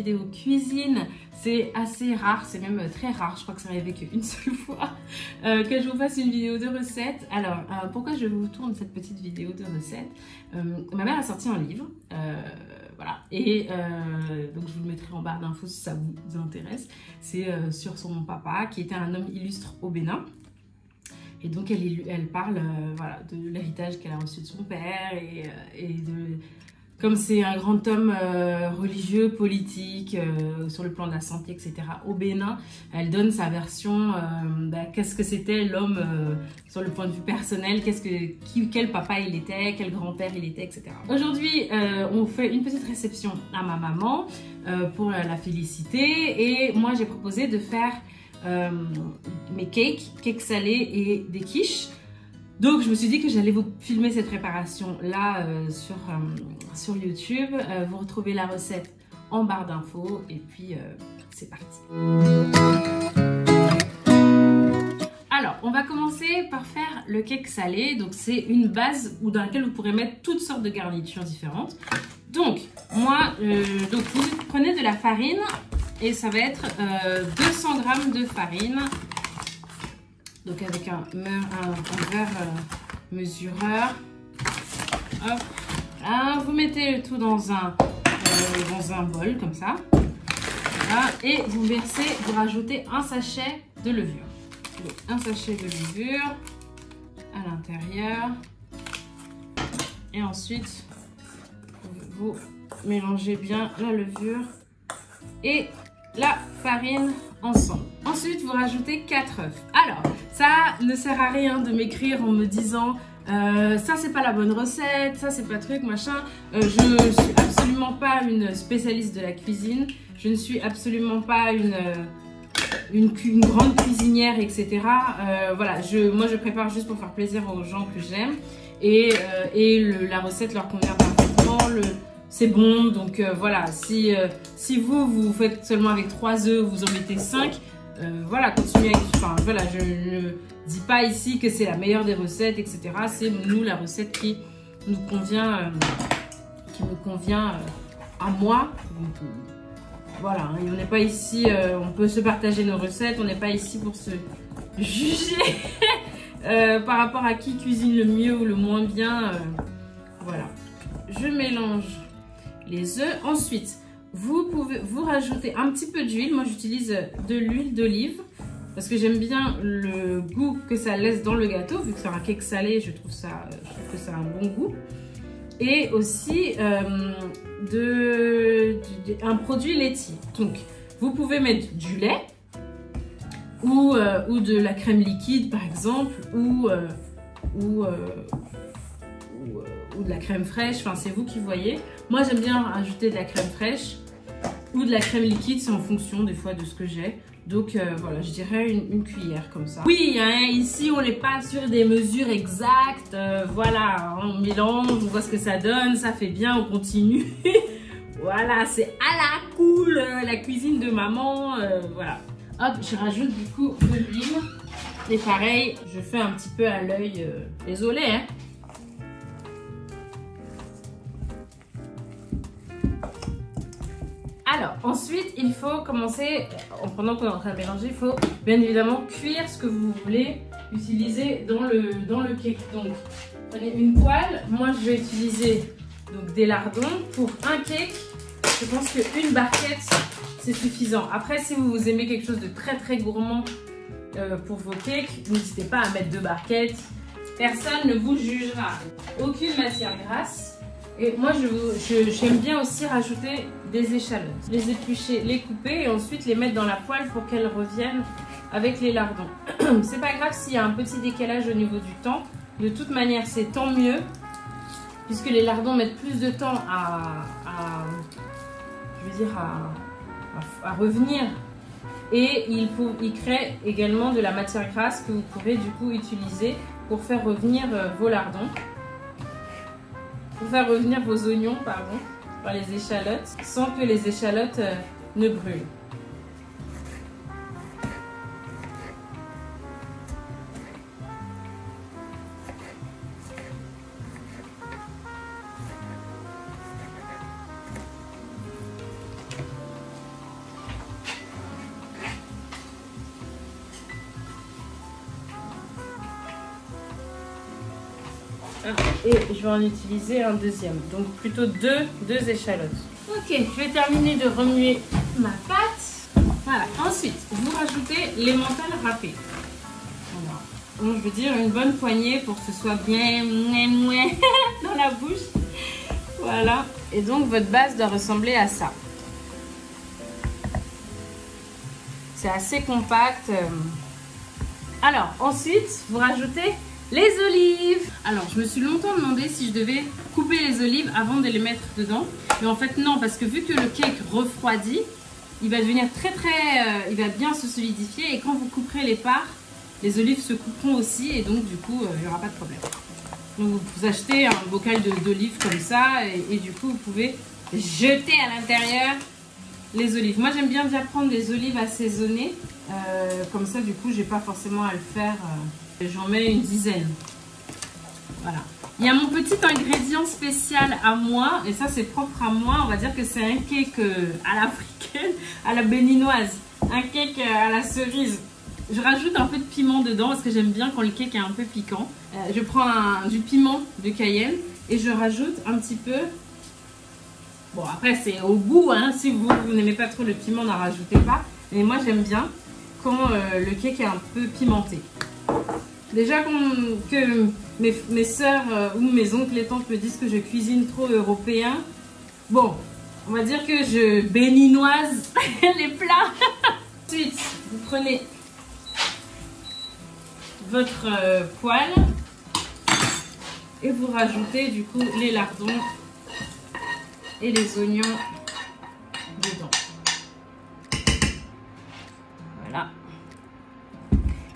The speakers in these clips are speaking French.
vidéo cuisine. C'est assez rare, c'est même très rare, je crois que ça m'est arrivé qu'une seule fois que je vous fasse une vidéo de recette. Alors, pourquoi je vous tourne cette petite vidéo de recette? Ma mère a sorti un livre, voilà, et donc je vous le mettrai en barre d'infos si ça vous intéresse. C'est sur son papa qui était un homme illustre au Bénin. Et donc elle parle voilà, de l'héritage qu'elle a reçu de son père et de... Comme c'est un grand homme religieux, politique, sur le plan de la santé, etc. au Bénin, elle donne sa version, qu'est-ce que c'était l'homme sur le point de vue personnel, quel papa il était, quel grand-père il était, etc. Aujourd'hui, on fait une petite réception à ma maman pour la féliciter. Et moi, j'ai proposé de faire mes cakes salés et des quiches. Donc je me suis dit que j'allais vous filmer cette préparation là sur YouTube. Vous retrouvez la recette en barre d'infos et puis c'est parti. Alors on va commencer par faire le cake salé. Donc c'est une base dans laquelle vous pourrez mettre toutes sortes de garnitures différentes. Donc moi, vous prenez de la farine et ça va être 200 g de farine. Donc avec un verre mesureur. Hop. Là, vous mettez le tout dans un bol comme ça. Voilà. Et vous rajoutez un sachet de levure. Donc un sachet de levure à l'intérieur. Et ensuite, vous mélangez bien la levure et la farine ensemble. Ensuite, vous rajoutez 4 œufs. Alors, ça ne sert à rien de m'écrire en me disant ça c'est pas la bonne recette, ça c'est pas truc, machin. Je suis absolument pas une spécialiste de la cuisine. Je ne suis absolument pas une grande cuisinière, etc. Voilà, moi je prépare juste pour faire plaisir aux gens que j'aime. Et la recette leur convient parfaitement. C'est bon, donc voilà, si vous faites seulement avec 3 œufs, vous en mettez 5, voilà, continuez avec, enfin voilà, je ne dis pas ici que c'est la meilleure des recettes, etc. C'est nous la recette qui nous convient, à moi. Donc, voilà, hein, on n'est pas ici, on peut se partager nos recettes, on n'est pas ici pour se juger par rapport à qui cuisine le mieux ou le moins bien. Voilà, je mélange les œufs. Ensuite, vous pouvez vous rajouter un petit peu d'huile. Moi, j'utilise de l'huile d'olive parce que j'aime bien le goût que ça laisse dans le gâteau. Vu que c'est un cake salé, je trouve que ça a un bon goût. Et aussi un produit laitier. Donc, vous pouvez mettre du lait ou de la crème liquide, par exemple, ou de la crème fraîche, enfin c'est vous qui voyez. Moi j'aime bien ajouter de la crème fraîche ou de la crème liquide, c'est en fonction des fois de ce que j'ai. Donc voilà, je dirais une cuillère comme ça. Oui, hein, ici on n'est pas sur des mesures exactes, voilà, on mélange, on voit ce que ça donne, ça fait bien, on continue. Voilà, c'est à la cool, la cuisine de maman, voilà. Hop, je rajoute du coup de l'huile. Et pareil, je fais un petit peu à l'œil, désolé hein. Alors, ensuite, il faut commencer, pendant qu'on est en train de mélanger, il faut bien évidemment cuire ce que vous voulez utiliser dans le cake. Donc, prenez une poêle. Moi, je vais utiliser donc, des lardons. Pour un cake, je pense qu'une barquette, c'est suffisant. Après, si vous aimez quelque chose de très très gourmand pour vos cakes, n'hésitez pas à mettre 2 barquettes. Personne ne vous jugera. Aucune matière grasse. Et moi, j'aime bien aussi rajouter des échalotes. Les éplucher, les couper et ensuite les mettre dans la poêle pour qu'elles reviennent avec les lardons. C'est pas grave s'il y a un petit décalage au niveau du temps. De toute manière, c'est tant mieux puisque les lardons mettent plus de temps à revenir. Et ils créent également de la matière grasse que vous pourrez du coup utiliser pour faire revenir vos lardons. Pour faire revenir vos oignons, pardon, par les échalotes, sans que les échalotes ne brûlent. Et je vais en utiliser un deuxième. Donc plutôt deux échalotes. Ok, je vais terminer de remuer ma pâte. Voilà, ensuite, vous rajoutez l'emmental râpé. Voilà. Donc, je veux dire une bonne poignée pour que ce soit bien dans la bouche. Voilà, et donc votre base doit ressembler à ça. C'est assez compact. Alors, ensuite, vous rajoutez les olives. Alors, je me suis longtemps demandé si je devais couper les olives avant de les mettre dedans. Mais en fait, non, parce que vu que le cake refroidit, il va devenir il va bien se solidifier. Et quand vous couperez les parts, les olives se couperont aussi. Et donc, du coup, il n'y aura pas de problème. Donc, vous achetez un bocal d'olives comme ça. Et du coup, vous pouvez jeter à l'intérieur les olives. Moi, j'aime bien déjà prendre les olives assaisonnées. Comme ça, du coup, j'ai pas forcément à le faire. J'en mets une dizaine. Voilà. Il y a mon petit ingrédient spécial à moi. Et ça, c'est propre à moi. On va dire que c'est un cake à l'africaine, à la béninoise. Un cake à la cerise. Je rajoute un peu de piment dedans parce que j'aime bien quand le cake est un peu piquant. Je prends du piment de Cayenne et je rajoute un petit peu. Bon, après, c'est au goût. Hein. Si vous n'aimez pas trop le piment, n'en rajoutez pas. Mais moi, j'aime bien quand le cake est un peu pimenté. Déjà que mes soeurs ou mes oncles et tantes me disent que je cuisine trop européen. Bon, on va dire que je béninoise les plats. Ensuite, vous prenez votre poêle et vous rajoutez du coup les lardons et les oignons dedans. Voilà.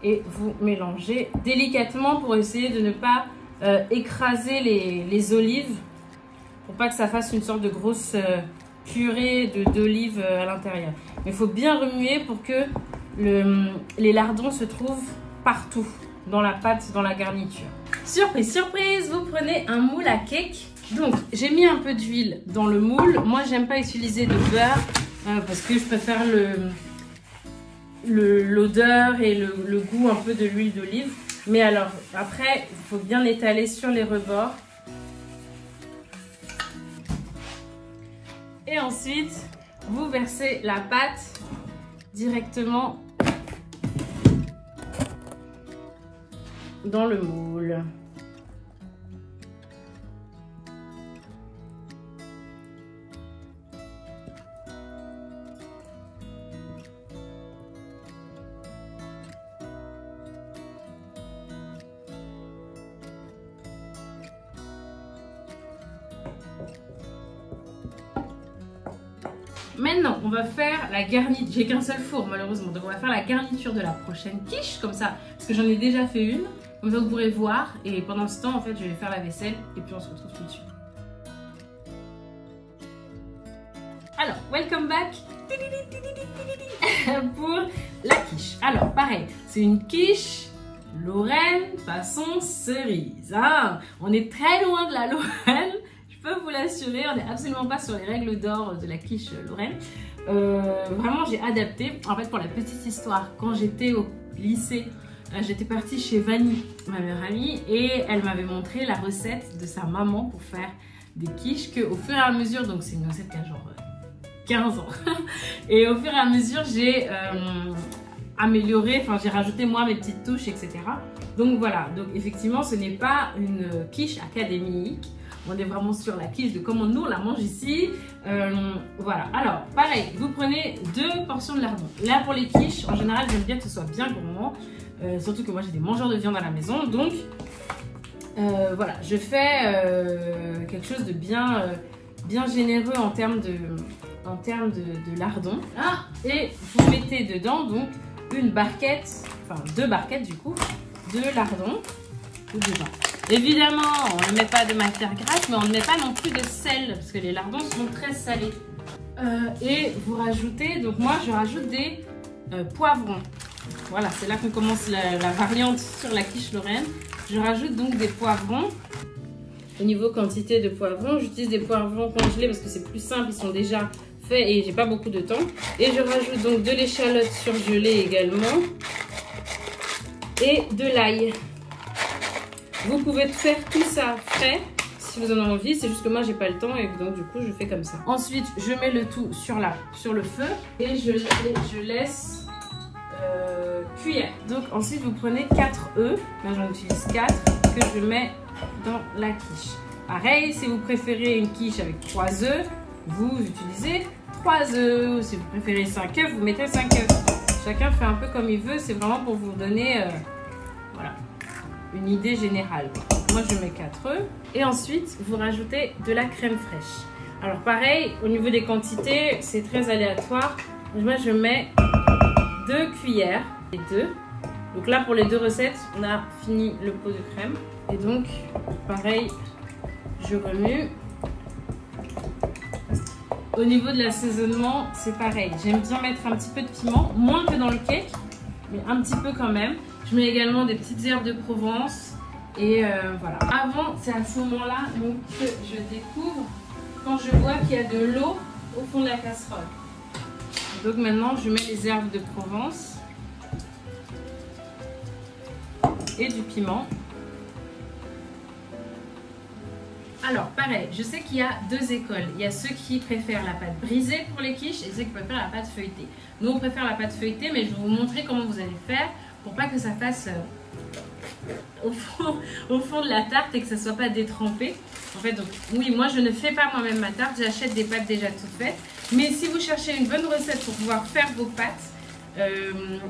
Et vous mélangez délicatement pour essayer de ne pas écraser les olives, pour pas que ça fasse une sorte de grosse purée d'olives à l'intérieur. Mais il faut bien remuer pour que les lardons se trouvent partout dans la pâte, dans la garniture. Surprise, surprise, vous prenez un moule à cake. Donc, j'ai mis un peu d'huile dans le moule. Moi, j'aime pas utiliser de beurre parce que je préfère l'odeur et le goût un peu de l'huile d'olive. Mais alors, après, il faut bien étaler sur les rebords. Et ensuite, vous versez la pâte directement dans le moule. Maintenant, on va faire la garniture. J'ai qu'un seul four malheureusement, donc on va faire la garniture de la prochaine quiche, comme ça, parce que j'en ai déjà fait une. Comme ça, vous pourrez voir. Et pendant ce temps, en fait, je vais faire la vaisselle et puis on se retrouve tout de suite. Alors, welcome back pour la quiche. Alors, pareil, c'est une quiche Lorraine façon cerise. Hein, on est très loin de la Lorraine. Je peux vous l'assurer, on n'est absolument pas sur les règles d'or de la quiche Lorraine. Vraiment, j'ai adapté. En fait, pour la petite histoire, quand j'étais au lycée, j'étais partie chez Vanny, ma meilleure amie, et elle m'avait montré la recette de sa maman pour faire des quiches qu'au fur et à mesure, donc c'est une recette qui a genre 15 ans, et au fur et à mesure, j'ai amélioré, enfin j'ai rajouté moi mes petites touches, etc. Donc voilà, donc effectivement, ce n'est pas une quiche académique. On est vraiment sur la quiche de comment nous on la mange ici. Voilà. Alors, pareil, vous prenez 2 portions de lardons. Là, pour les quiches, en général, j'aime bien que ce soit bien gourmand. Surtout que moi, j'ai des mangeurs de viande à la maison. Donc, voilà, je fais quelque chose de bien généreux en termes de lardons. Ah, et vous mettez dedans donc une barquette, enfin 2 barquettes du coup, de lardons. Dedans. Évidemment, on ne met pas de matière grasse, mais on ne met pas non plus de sel, parce que les lardons sont très salés. Et vous rajoutez, donc moi je rajoute des poivrons. Voilà, c'est là qu'on commence la variante sur la quiche lorraine. Je rajoute donc des poivrons. Au niveau quantité de poivrons, j'utilise des poivrons congelés parce que c'est plus simple, ils sont déjà faits et j'ai pas beaucoup de temps. Et je rajoute donc de l'échalote surgelée également et de l'ail. Vous pouvez faire tout ça frais si vous en avez envie, c'est juste que moi j'ai pas le temps et donc du coup je fais comme ça. Ensuite je mets le tout sur le feu et je laisse cuire. Donc ensuite vous prenez 4 œufs, moi j'en utilise 4 que je mets dans la quiche. Pareil, si vous préférez une quiche avec 3 œufs, vous utilisez 3 œufs. Si vous préférez 5 œufs, vous mettez 5 œufs. Chacun fait un peu comme il veut, c'est vraiment pour vous donner voilà, une idée générale. Moi je mets 4 œufs et ensuite vous rajoutez de la crème fraîche. Alors pareil, au niveau des quantités, c'est très aléatoire. Moi je mets 2 cuillères et 2. Donc là pour les 2 recettes, on a fini le pot de crème. Et donc pareil, je remue. Au niveau de l'assaisonnement, c'est pareil. J'aime bien mettre un petit peu de piment, moins que dans le cake, mais un petit peu quand même. Je mets également des petites herbes de Provence. Et voilà. Avant, c'est à ce moment-là que je découvre quand je vois qu'il y a de l'eau au fond de la casserole. Donc maintenant, je mets les herbes de Provence et du piment. Alors pareil, je sais qu'il y a 2 écoles. Il y a ceux qui préfèrent la pâte brisée pour les quiches et ceux qui préfèrent la pâte feuilletée. Nous on préfère la pâte feuilletée, mais je vais vous montrer comment vous allez faire pour pas que ça fasse au fond de la tarte et que ça soit pas détrempé. En fait, donc oui, moi je ne fais pas moi-même ma tarte, j'achète des pâtes déjà toutes faites. Mais si vous cherchez une bonne recette pour pouvoir faire vos pâtes,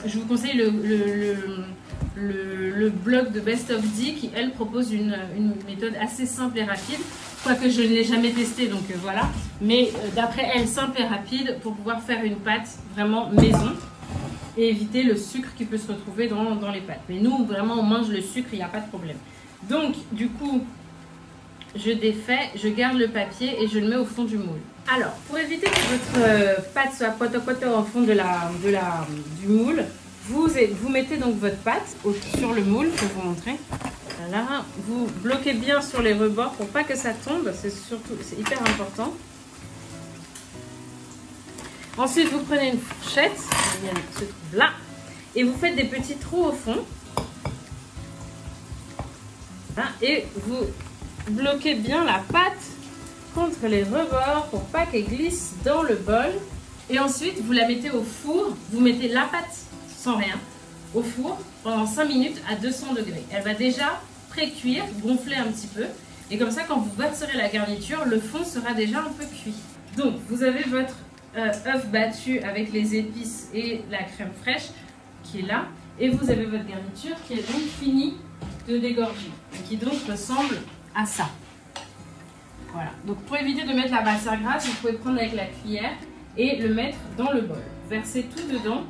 je vous conseille le blog de Best of D qui elle propose une méthode assez simple et rapide, quoique je ne l'ai jamais testé donc voilà, mais d'après elle simple et rapide pour pouvoir faire une pâte vraiment maison et éviter le sucre qui peut se retrouver dans les pâtes. Mais nous vraiment on mange le sucre, il n'y a pas de problème. Donc du coup je défais, je garde le papier et je le mets au fond du moule. Alors pour éviter que votre pâte soit pote au fond du moule, vous mettez donc votre pâte sur le moule, je vais vous montrer. Voilà, vous bloquez bien sur les rebords pour pas que ça tombe, c'est hyper important. Ensuite, vous prenez une fourchette, elle se trouve là, et vous faites des petits trous au fond. Voilà, et vous bloquez bien la pâte contre les rebords pour pas qu'elle glisse dans le bol. Et ensuite, vous la mettez au four, vous mettez la pâte sans rien au four pendant 5 minutes à 200 degrés. Elle va déjà pré-cuire, gonfler un petit peu. Et comme ça, quand vous verserez la garniture, le fond sera déjà un peu cuit. Donc, vous avez votre œuf battu avec les épices et la crème fraîche qui est là. Et vous avez votre garniture qui est donc finie de dégorger. Et qui donc ressemble à ça. Voilà. Donc, pour éviter de mettre la matière grasse, vous pouvez prendre avec la cuillère et le mettre dans le bol. Versez tout dedans,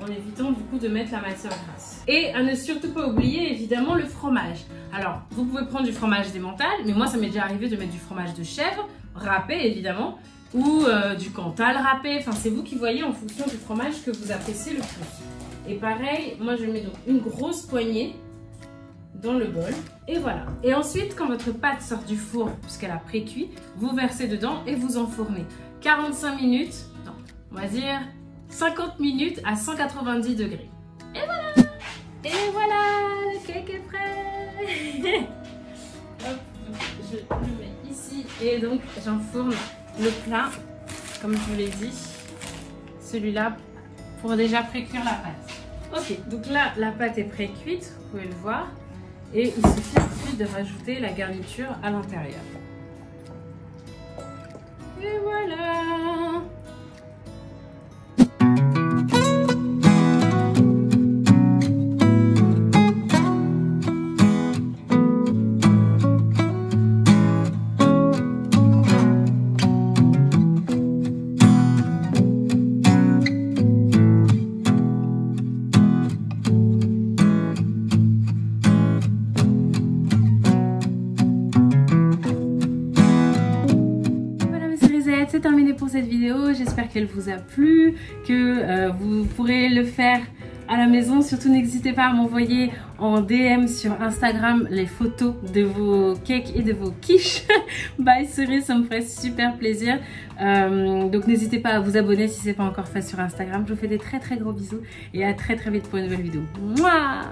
en évitant du coup de mettre la matière grasse. Et à ne surtout pas oublier évidemment le fromage. Alors vous pouvez prendre du fromage d'Emmental, mais moi ça m'est déjà arrivé de mettre du fromage de chèvre, râpé évidemment, ou du Cantal râpé, enfin c'est vous qui voyez en fonction du fromage que vous appréciez le plus. Et pareil, moi je mets donc une grosse poignée dans le bol, et voilà. Et ensuite quand votre pâte sort du four, puisqu'elle a pré-cuit, vous versez dedans et vous enfournez 45 minutes, non, on va dire 50 minutes à 190 degrés. Et voilà! Et voilà! Le cake est prêt! Hop, je le mets ici et donc j'enfourne le plat, comme je vous l'ai dit. Celui-là pour déjà pré-cuire la pâte. Ok, donc là la pâte est pré-cuite, vous pouvez le voir. Et il suffit ensuite de rajouter la garniture à l'intérieur. Et voilà! C'est terminé pour cette vidéo, j'espère qu'elle vous a plu, que vous pourrez le faire à la maison. Surtout n'hésitez pas à m'envoyer en DM sur Instagram les photos de vos cakes et de vos quiches by Cerise, ça me ferait super plaisir. Donc n'hésitez pas à vous abonner si ce n'est pas encore fait sur Instagram. Je vous fais des très gros bisous et à très vite pour une nouvelle vidéo. Mouah